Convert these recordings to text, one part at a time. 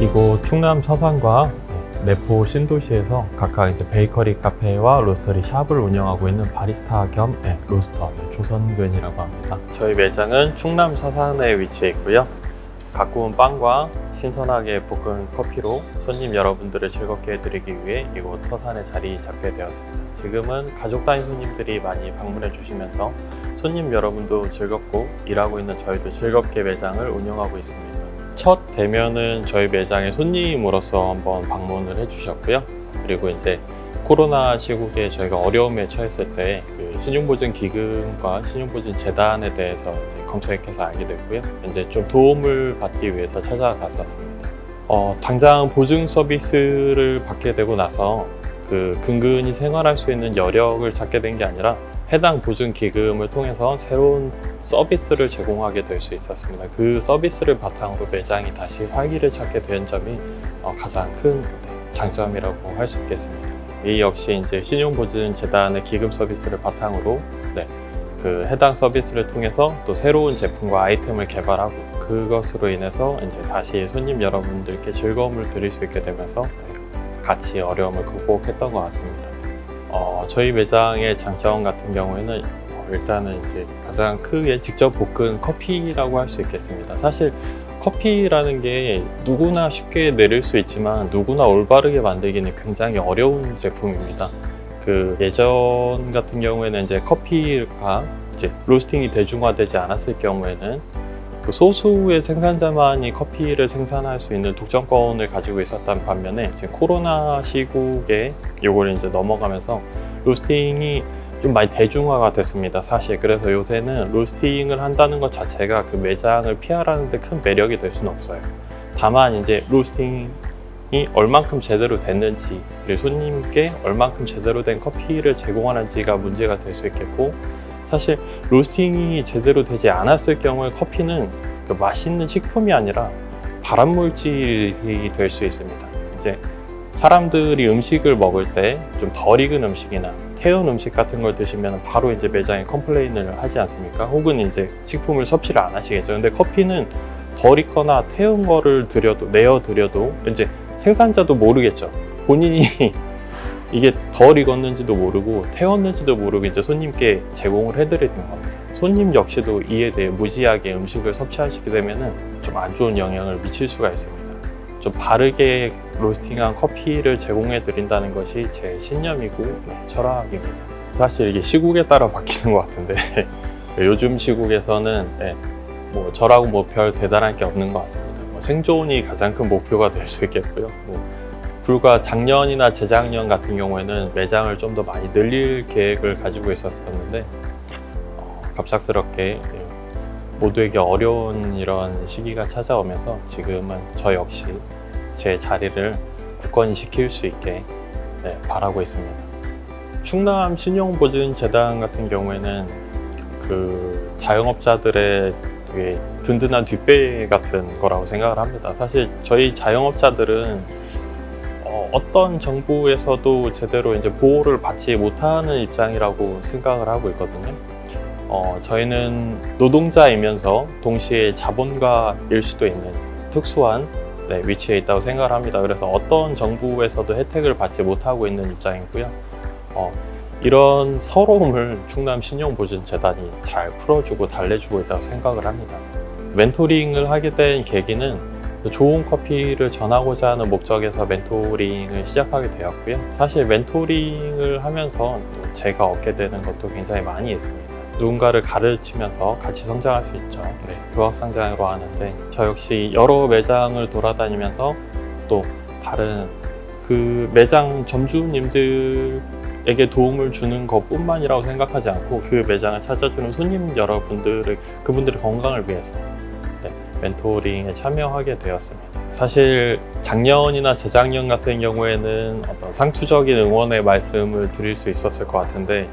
이곳 충남 서산과 내포 신도시에서 각각 이제 베이커리 카페와 로스터리 샵을 운영하고 있는 바리스타 겸 로스터 조선근이라고 합니다. 저희 매장은 충남 서산에 위치해 있고요. 가꾸운 빵과 신선하게 볶은 커피로 손님 여러분들을 즐겁게 해드리기 위해 이곳 서산에 자리 잡게 되었습니다. 지금은 가족 단위 손님들이 많이 방문해 주시면서 손님 여러분도 즐겁고 일하고 있는 저희도 즐겁게 매장을 운영하고 있습니다. 첫 대면은 저희 매장의 손님으로서 한번 방문을 해주셨고요. 그리고 이제 코로나 시국에 저희가 어려움에 처했을 때 그 신용보증기금과 신용보증재단에 대해서 이제 검색해서 알게 됐고요. 이제 좀 도움을 받기 위해서 찾아갔었습니다. 당장 보증 서비스를 받게 되고 나서 그 근근히 생활할 수 있는 여력을 찾게 된 게 아니라 해당 보증기금을 통해서 새로운 서비스를 제공하게 될 수 있었습니다. 그 서비스를 바탕으로 매장이 다시 활기를 찾게 된 점이 가장 큰 장점이라고 할 수 있겠습니다. 이 역시 이제 신용보증재단의 기금 서비스를 바탕으로 그 해당 서비스를 통해서 또 새로운 제품과 아이템을 개발하고 그것으로 인해서 이제 다시 손님 여러분들께 즐거움을 드릴 수 있게 되면서 같이 어려움을 극복했던 것 같습니다. 저희 매장의 장점 같은 경우에는 일단은 이제 가장 크게 직접 볶은 커피라고 할 수 있겠습니다. 사실 커피라는 게 누구나 쉽게 내릴 수 있지만 누구나 올바르게 만들기는 굉장히 어려운 제품입니다. 그 예전 같은 경우에는 이제 커피가 이제 로스팅이 대중화되지 않았을 경우에는 그 소수의 생산자만이 커피를 생산할 수 있는 독점권을 가지고 있었던 반면에 지금 코로나 시국에 요걸 이제 넘어가면서 로스팅이 좀 많이 대중화가 됐습니다, 사실. 그래서 요새는 로스팅을 한다는 것 자체가 그 매장을 PR하는 데 큰 매력이 될 수는 없어요. 다만 이제 로스팅이 얼만큼 제대로 됐는지, 그리고 손님께 얼만큼 제대로 된 커피를 제공하는지가 문제가 될 수 있겠고, 사실 로스팅이 제대로 되지 않았을 경우에 커피는 그 맛있는 식품이 아니라 발암물질이 될 수 있습니다. 이제 사람들이 음식을 먹을 때 좀 덜 익은 음식이나 태운 음식 같은 걸 드시면 바로 이제 매장에 컴플레인을 하지 않습니까? 혹은 이제 식품을 섭취를 안 하시겠죠. 근데 커피는 덜 익거나 태운 거를 내어드려도 이제 생산자도 모르겠죠. 본인이 이게 덜 익었는지도 모르고 태웠는지도 모르고 이제 손님께 제공을 해드리는 겁니다. 손님 역시도 이에 대해 무지하게 음식을 섭취하시게 되면은 좀 안 좋은 영향을 미칠 수가 있습니다. 좀 바르게 로스팅한 커피를 제공해 드린다는 것이 제 신념이고 철학입니다. 사실 이게 시국에 따라 바뀌는 것 같은데 요즘 시국에서는 뭐 저라고 뭐 별 대단한 게 없는 것 같습니다. 생존이 가장 큰 목표가 될 수 있겠고요. 불과 작년이나 재작년 같은 경우에는 매장을 좀 더 많이 늘릴 계획을 가지고 있었는데 갑작스럽게 모두에게 어려운 이런 시기가 찾아오면서 지금은 저 역시 제 자리를 굳건히 지킬 수 있게 바라고 있습니다. 충남 신용보증재단 같은 경우에는 그 자영업자들의 되게 든든한 뒷배 같은 거라고 생각을 합니다. 사실 저희 자영업자들은 어떤 정부에서도 제대로 이제 보호를 받지 못하는 입장이라고 생각을 하고 있거든요. 저희는 노동자이면서 동시에 자본가일 수도 있는 특수한 위치에 있다고 생각을 합니다. 그래서 어떤 정부에서도 혜택을 받지 못하고 있는 입장이고요. 이런 서러움을 충남 신용보증재단이 잘 풀어주고 달래주고 있다고 생각을 합니다. 멘토링을 하게 된 계기는 좋은 커피를 전하고자 하는 목적에서 멘토링을 시작하게 되었고요. 사실 멘토링을 하면서 또 제가 얻게 되는 것도 굉장히 많이 있습니다. 누군가를 가르치면서 같이 성장할 수 있죠. 교학상장으로 하는데 저 역시 여러 매장을 돌아다니면서 또 다른 그 매장 점주님들에게 도움을 주는 것뿐만이라고 생각하지 않고 그 매장을 찾아주는 손님 여러분들의 그분들의 건강을 위해서 멘토링에 참여하게 되었습니다. 사실 작년이나 재작년 같은 경우에는 어떤 상투적인 응원의 말씀을 드릴 수 있었을 것 같은데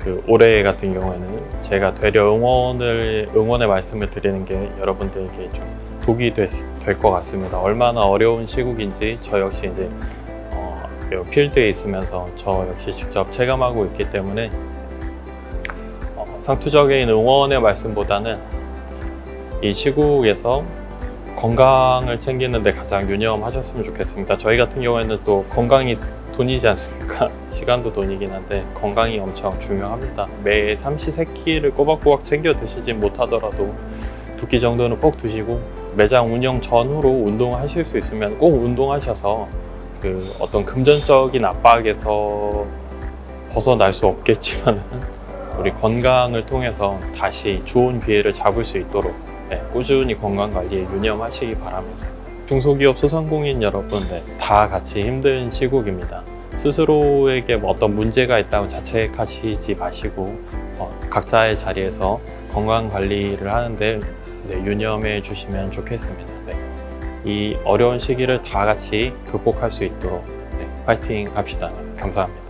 그 올해 같은 경우에는 제가 되려 응원의 말씀을 드리는 게 여러분들에게 좀 독이 될 것 같습니다. 얼마나 어려운 시국인지 저 역시 이제 필드에 있으면서 저 역시 직접 체감하고 있기 때문에 상투적인 응원의 말씀보다는 이 시국에서 건강을 챙기는데 가장 유념하셨으면 좋겠습니다. 저희 같은 경우에는 또 건강이 돈이지 않습니까? 시간도 돈이긴 한데 건강이 엄청 중요합니다. 매 삼시세끼를 꼬박꼬박 챙겨 드시진 못하더라도 2끼 정도는 꼭 드시고, 매장 운영 전후로 운동하실 수 있으면 꼭 운동하셔서 그 어떤 금전적인 압박에서 벗어날 수 없겠지만 우리 건강을 통해서 다시 좋은 기회를 잡을 수 있도록 꾸준히 건강관리에 유념하시기 바랍니다. 중소기업 소상공인 여러분, 다 같이 힘든 시국입니다. 스스로에게 어떤 문제가 있다면 자책하시지 마시고 각자의 자리에서 건강관리를 하는데 유념해 주시면 좋겠습니다. 이 어려운 시기를 다 같이 극복할 수 있도록 파이팅 합시다. 감사합니다.